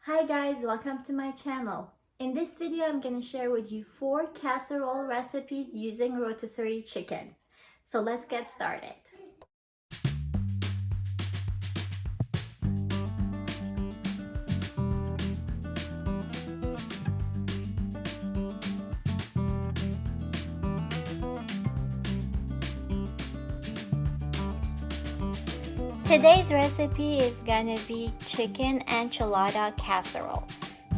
Hi guys, welcome to my channel. In this video, I'm going to share with you 4 casserole recipes using rotisserie chicken. So let's get started. Today's recipe is gonna be chicken enchilada casserole.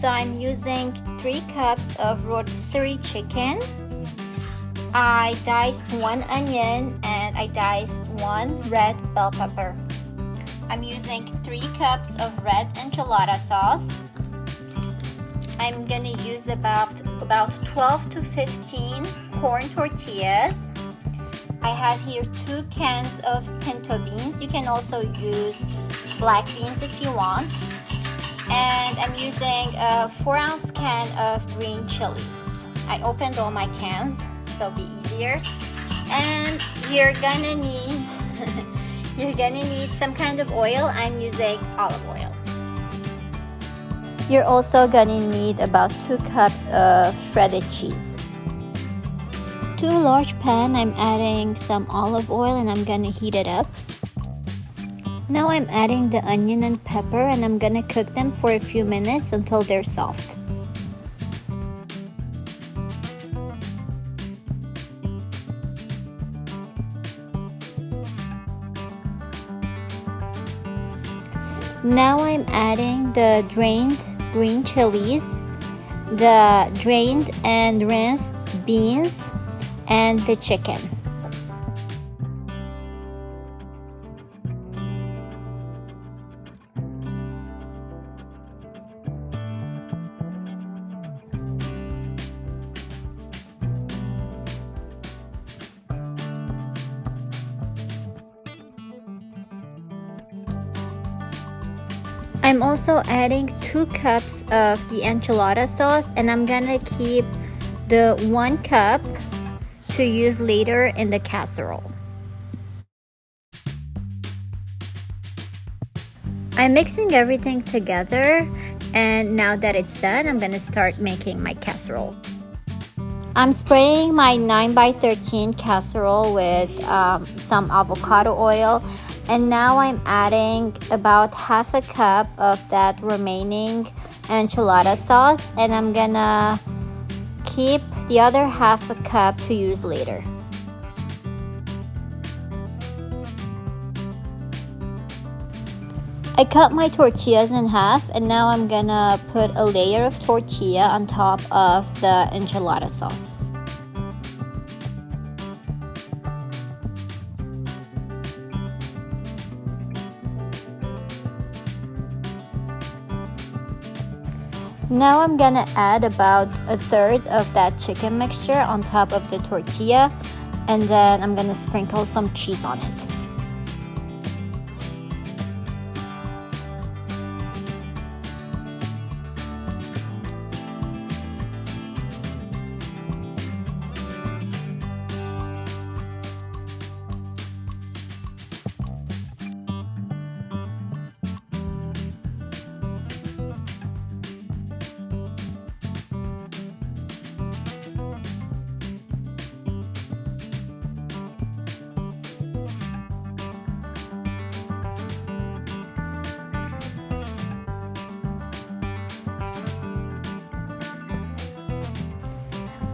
So I'm using 3 cups of rotisserie chicken. I diced 1 onion and I diced 1 red bell pepper. I'm using 3 cups of red enchilada sauce. I'm gonna use about 12 to 15 corn tortillas. I have here 2 cans of pinto beans. You can also use black beans if you want. And I'm using a 4-ounce can of green chilies. I opened all my cans, so it'll be easier. And you're gonna need some kind of oil. I'm using olive oil. You're also gonna need about 2 cups of shredded cheese. To a large pan, I'm adding some olive oil and I'm gonna heat it up. Now I'm adding the onion and pepper and I'm gonna cook them for a few minutes until they're soft. Now I'm adding the drained green chilies, the drained and rinsed beans, and the chicken. I'm also adding 2 cups of the enchilada sauce and I'm gonna keep the 1 cup to use later in the casserole. I'm mixing everything together and now that it's done, I'm gonna start making my casserole. I'm spraying my 9x13 casserole with some avocado oil, and now I'm adding about half a cup of that remaining enchilada sauce, and I'm gonna keep the other half a cup to use later. I cut my tortillas in half and now I'm gonna put a layer of tortilla on top of the enchilada sauce. Now I'm gonna add about a third of that chicken mixture on top of the tortilla, and then I'm gonna sprinkle some cheese on it.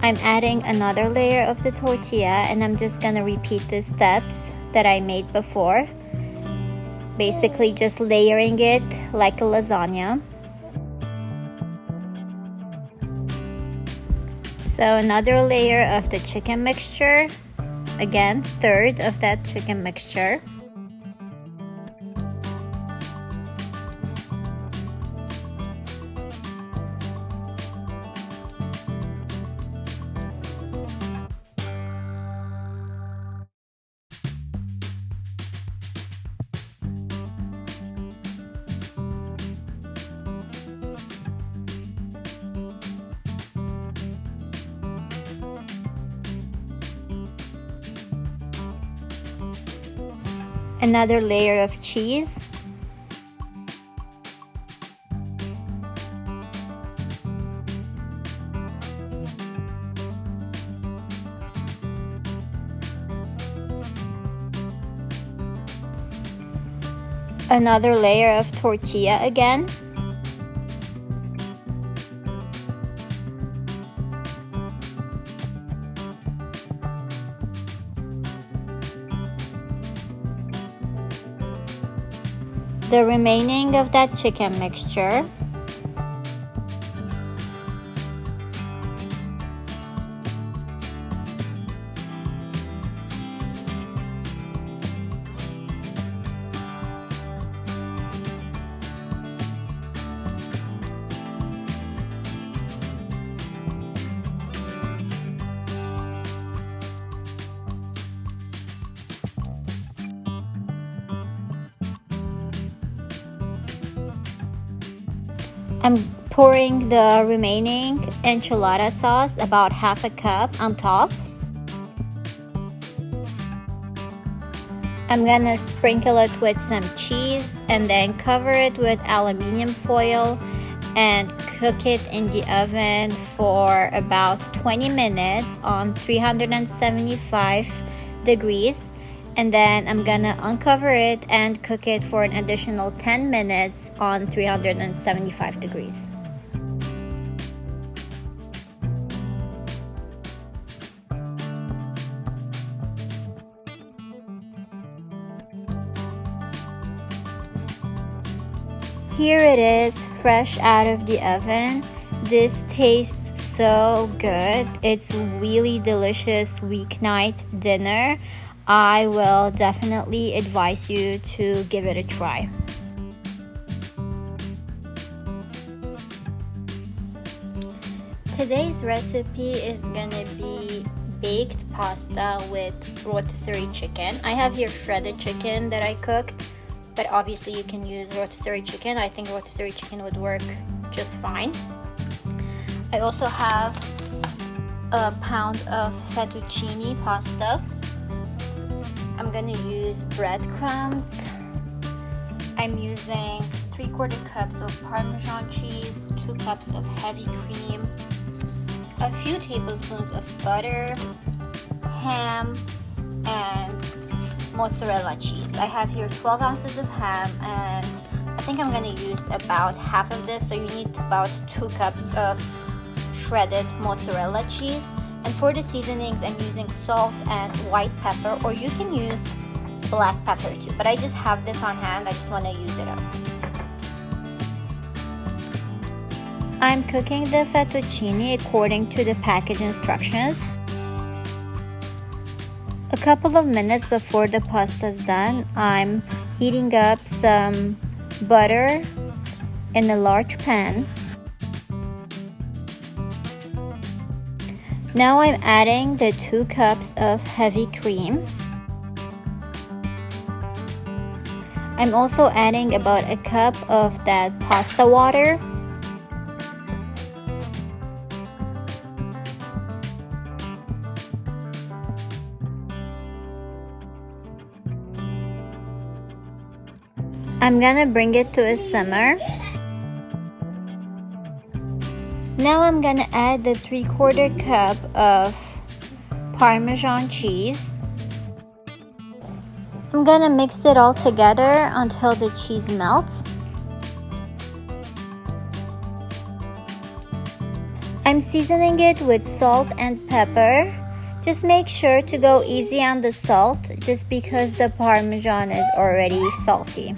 I'm adding another layer of the tortilla and I'm just gonna repeat the steps that I made before. Basically just layering it like a lasagna. So another layer of the chicken mixture. Again, third of that chicken mixture. Another layer of cheese. another layer of tortilla again. The remaining of that chicken mixture. I'm pouring the remaining enchilada sauce, about half a cup, on top. I'm gonna sprinkle it with some cheese and then cover it with aluminum foil and cook it in the oven for about 20 minutes on 375 degrees. And then I'm gonna uncover it and cook it for an additional 10 minutes on 375 degrees. Here it is, fresh out of the oven. This tastes so good. It's really delicious weeknight dinner. I will definitely advise you to give it a try. Today's recipe is gonna be baked pasta with rotisserie chicken. I have here shredded chicken that I cooked, but obviously you can use rotisserie chicken. I think rotisserie chicken would work just fine. I also have a pound of fettuccine pasta. I'm gonna use breadcrumbs. I'm using 3/4 cups of Parmesan cheese, 2 cups of heavy cream, a few tablespoons of butter, ham, and mozzarella cheese. I have here 12 ounces of ham, and I think I'm gonna use about half of this, so you need about 2 cups of shredded mozzarella cheese. And for the seasonings, I'm using salt and white pepper, or you can use black pepper too, but I just have this on hand. I just want to use it up. I'm cooking the fettuccine according to the package instructions. A couple of minutes before the pasta is done, I'm heating up some butter in a large pan. Now I'm adding the 2 cups of heavy cream. I'm also adding about a cup of that pasta water. I'm gonna bring it to a simmer. Now I'm gonna add the 3/4 cup of Parmesan cheese. I'm gonna mix it all together until the cheese melts. I'm seasoning it with salt and pepper. Just make sure to go easy on the salt, just because the Parmesan is already salty.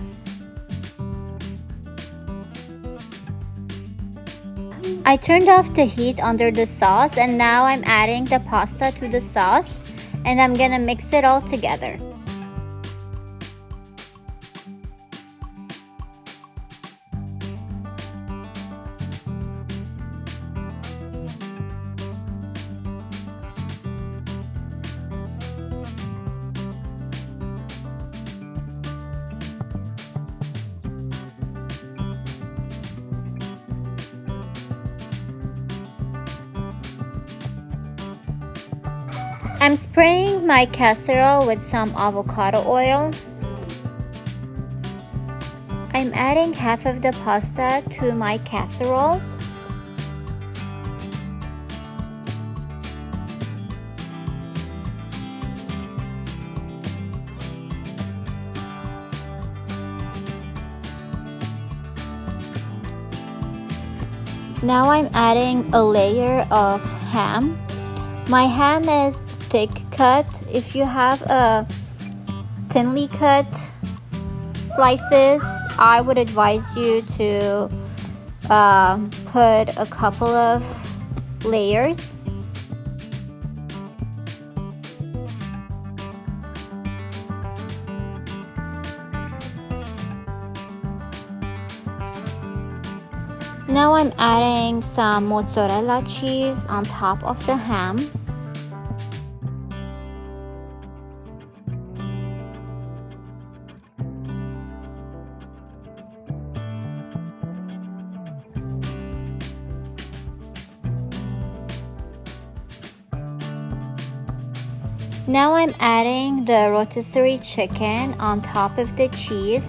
I turned off the heat under the sauce, and now I'm adding the pasta to the sauce, and I'm gonna mix it all together. I'm spraying my casserole with some avocado oil. I'm adding half of the pasta to my casserole. Now I'm adding a layer of ham. My ham is thick cut. If you have a thinly cut slices, I would advise you to put a couple of layers. Now I'm adding some mozzarella cheese on top of the ham. Now I'm adding the rotisserie chicken on top of the cheese.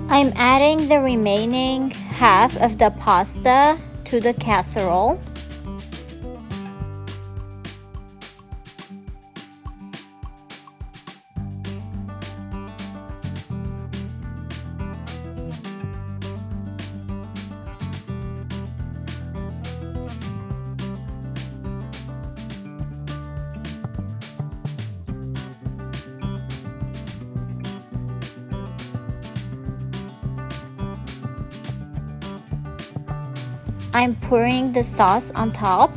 I'm adding the remaining half of the pasta to the casserole. I'm pouring the sauce on top.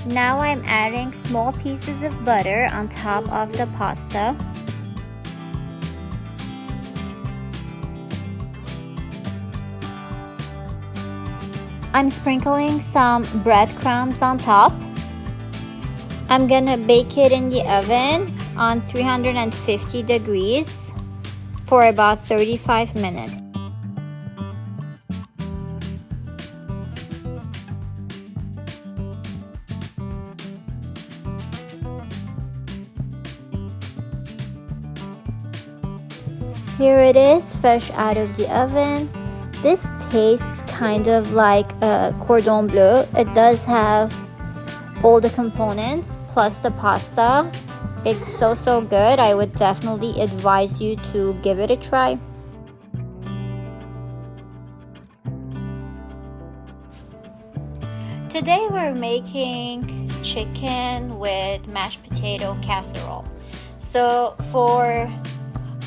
Now I'm adding small pieces of butter on top of the pasta. I'm sprinkling some breadcrumbs on top. I'm gonna bake it in the oven on 350 degrees for about 35 minutes. Here it is, fresh out of the oven. This tastes kind of like a cordon bleu. It does have all the components plus the pasta. It's so good. I would definitely advise you to give it a try. Today we're making chicken with mashed potato casserole. So for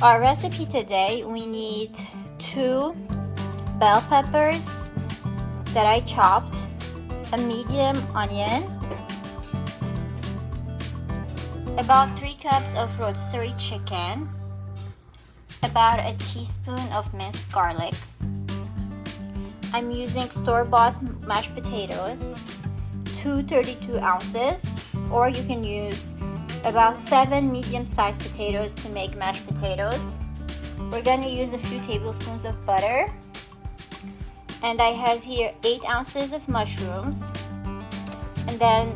our recipe today, we need 2 bell peppers that I chopped, a medium onion, about 3 cups of rotisserie chicken, about a teaspoon of minced garlic. I'm using store-bought mashed potatoes, 32 ounces, or you can use about 7 medium-sized potatoes to make mashed potatoes. We're going to use a few tablespoons of butter, and I have here 8 ounces of mushrooms, and then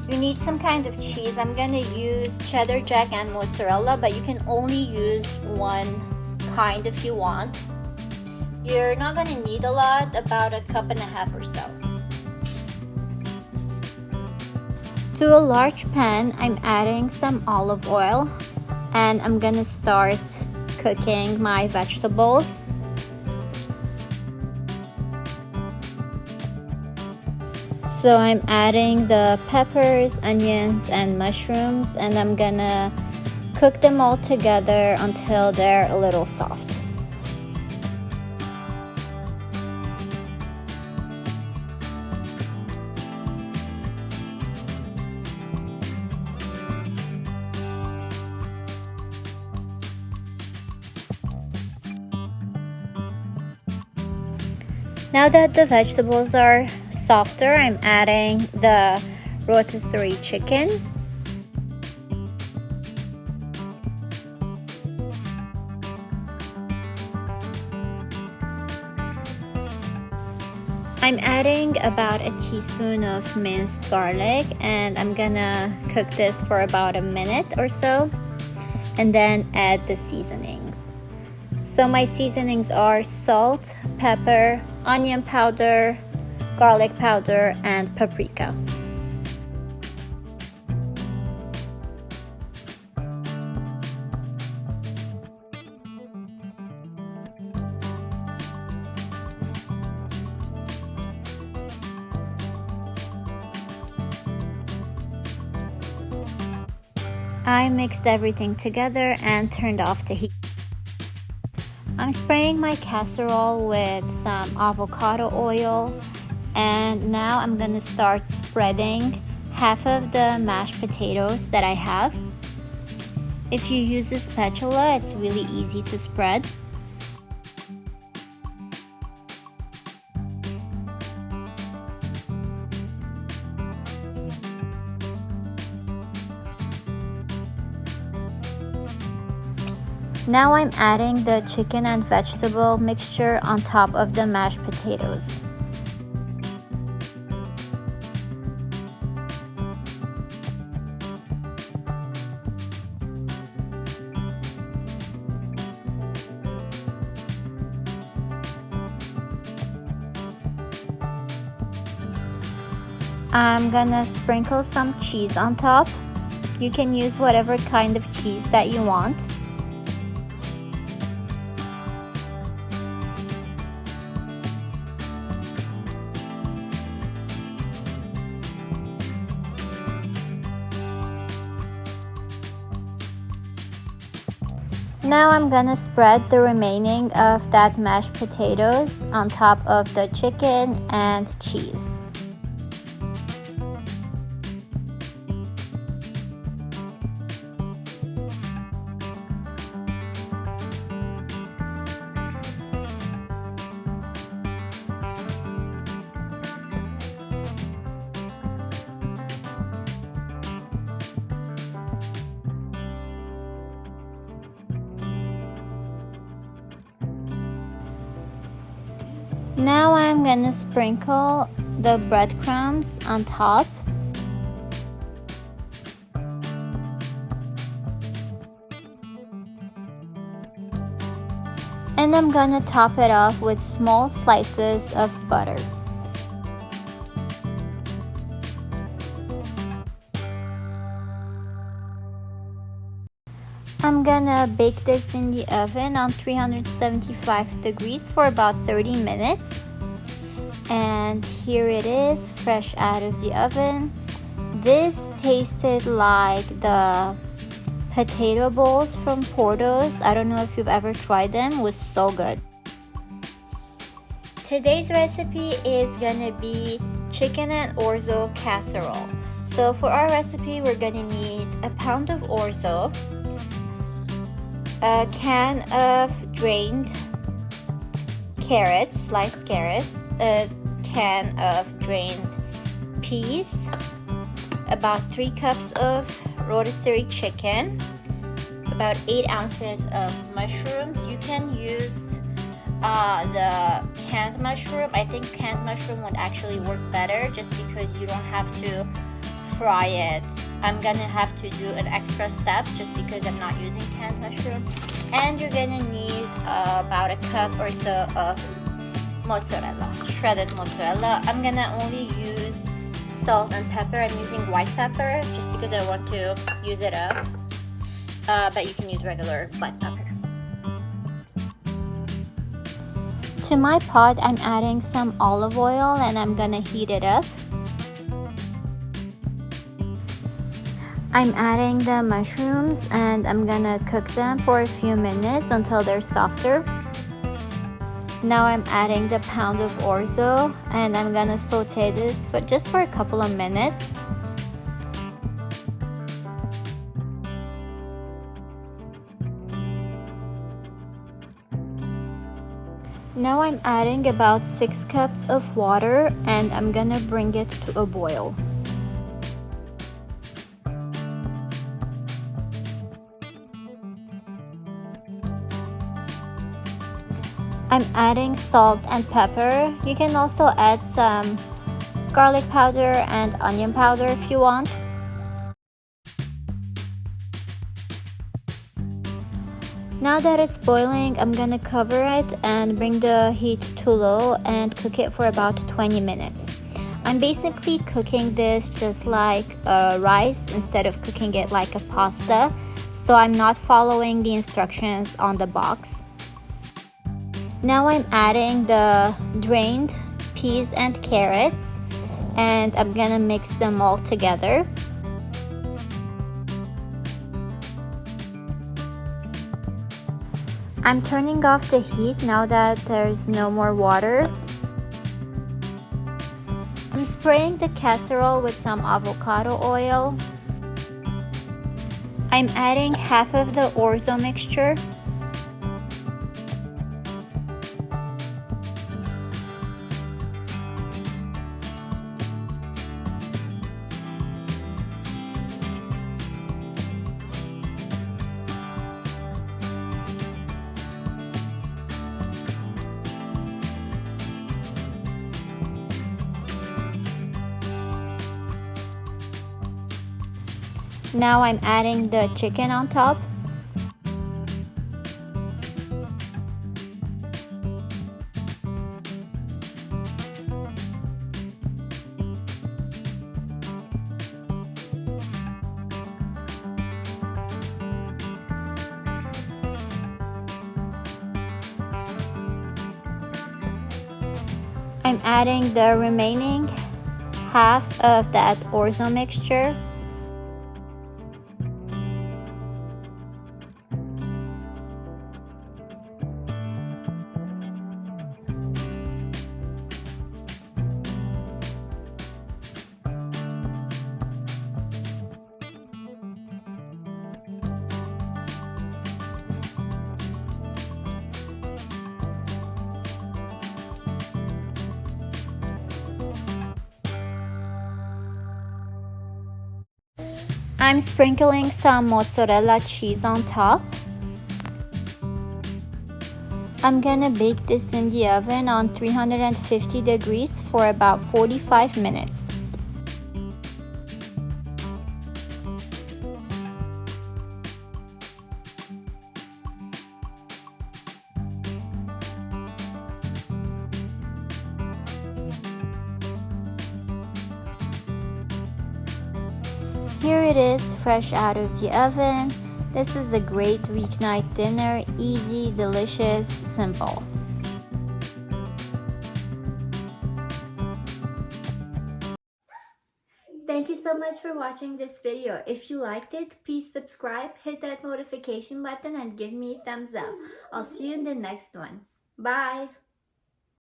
you need some kind of cheese. I'm gonna use cheddar jack and mozzarella, but you can only use one kind if you want. You're not gonna need a lot, about a cup and a half or so. To a large pan, I'm adding some olive oil, and I'm gonna start cooking my vegetables. So I'm adding the peppers, onions, and mushrooms, and I'm gonna cook them all together until they're a little soft. Now that the vegetables are softer, I'm adding the rotisserie chicken. I'm adding about a teaspoon of minced garlic, and I'm gonna cook this for about a minute or so. and then add the seasonings. So my seasonings are salt, pepper, onion powder, garlic powder, and paprika. I mixed everything together and turned off the heat. I'm spraying my casserole with some avocado oil, and now I'm gonna start spreading half of the mashed potatoes that I have. If you use a spatula, it's really easy to spread. Now I'm adding the chicken and vegetable mixture on top of the mashed potatoes. I'm gonna sprinkle some cheese on top. You can use whatever kind of cheese that you want. Now I'm gonna spread the remaining of that mashed potatoes on top of the chicken and cheese. Now I'm gonna sprinkle the breadcrumbs on top. And I'm gonna top it off with small slices of butter. I'm gonna bake this in the oven on 375 degrees for about 30 minutes. And here it is, fresh out of the oven. This tasted like the potato bowls from Porto's. I don't know if you've ever tried them. It was so good. Today's recipe is gonna be chicken and orzo casserole. So for our recipe, we're gonna need a pound of orzo, a can of drained carrots, sliced carrots, a can of drained peas, about 3 cups of rotisserie chicken, about 8 ounces of mushrooms. You can use the canned mushroom. I think canned mushroom would actually work better just because you don't have to fry it. I'm gonna have to do an extra step just because I'm not using canned mushroom. And you're gonna need about a cup or so of mozzarella, shredded mozzarella. I'm gonna only use salt and pepper. I'm using white pepper just because I want to use it up, but you can use regular black pepper. To my pot, I'm adding some olive oil and I'm gonna heat it up. I'm adding the mushrooms and I'm gonna cook them for a few minutes until they're softer. Now I'm adding the pound of orzo and I'm gonna saute this for a couple of minutes. Now I'm adding about 6 cups of water and I'm gonna bring it to a boil. I'm adding salt and pepper. You can also add some garlic powder and onion powder if you want. Now that it's boiling, I'm gonna cover it and bring the heat to low and cook it for about 20 minutes. I'm basically cooking this just like rice instead of cooking it like a pasta, so I'm not following the instructions on the box. Now I'm adding the drained peas and carrots, and I'm gonna mix them all together. I'm turning off the heat now that there's no more water. I'm spraying the casserole with some avocado oil. I'm adding half of the orzo mixture. Now I'm adding the chicken on top. I'm adding the remaining half of that orzo mixture. I'm sprinkling some mozzarella cheese on top. I'm gonna bake this in the oven on 350 degrees for about 45 minutes. Here it is, fresh out of the oven. This is a great weeknight dinner, easy, delicious, simple. Thank you so much for watching this video. If you liked it, please subscribe, hit that notification button, and give me a thumbs up. I'll see you in the next one. Bye!